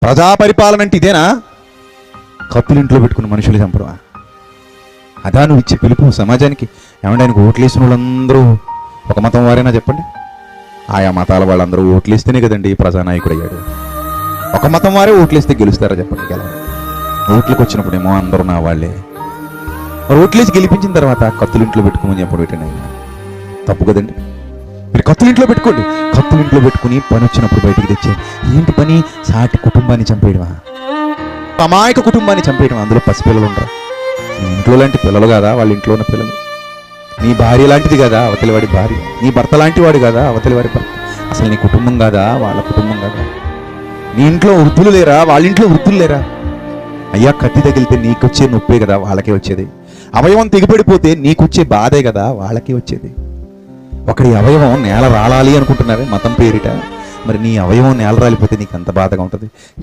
ప్రజా పరిపాలన అంటే ఇదేనా? కత్తులు ఇంట్లో పెట్టుకుని మనుషులు చంపడమా? అదా నువ్వు ఇచ్చే పిలుపు సమాజానికి? ఏమంటే ఆయనకు ఓట్లేసిన వాళ్ళందరూ ఒక మతం వారైనా చెప్పండి. ఆయా మతాల వాళ్ళందరూ ఓట్లేస్తేనే కదండి ప్రజానాయకుడు అయ్యాడు. ఒక మతం వారే ఓట్లేస్తే గెలుస్తారా చెప్పండి? ఓట్లకు వచ్చినప్పుడేమో అందరూ నా వాళ్ళే. మరి ఓట్లేసి గెలిపించిన తర్వాత కత్తులు ఇంట్లో పెట్టుకోమని చెప్పడం ఏంటండి? ఆయన తప్పు కదండి. మీరు కత్తులు ఇంట్లో పెట్టుకోండి. కత్తులు ఇంట్లో పెట్టుకుని పని వచ్చినప్పుడు బయటికి తెచ్చే ఏంటి పని? సాటి కుటుంబాన్ని చంపేయడమా? అమాయక కుటుంబాన్ని చంపేయడం. అందులో పసిపిల్లలు ఉంటారు. నీ ఇంట్లో లాంటి పిల్లలు కాదా వాళ్ళ ఇంట్లో ఉన్న పిల్లలు? నీ భార్య లాంటిది కదా అవతలి వాడి భార్య? నీ భర్త లాంటి వాడు కదా అవతలి వాడి భర్త? అసలు నీ కుటుంబం కాదా వాళ్ళ కుటుంబం కాదా? నీ ఇంట్లో వృద్ధులు లేరా వాళ్ళ ఇంట్లో వృద్ధులు లేరా? అయ్యా, కత్తి తగిలితే నీకొచ్చే నొప్పే కదా వాళ్ళకే వచ్చేది. అవయవం తెగిపడిపోతే నీకొచ్చే బాధే కదా వాళ్ళకి వచ్చేది. ఒకడి అవయవం నేల రాలాలి అనుకుంటున్నారే మతం పేరిట. మరి నీ అవయవం నేల రాలిపోతే నీకు ఎంత బాధగా ఉంటుంది?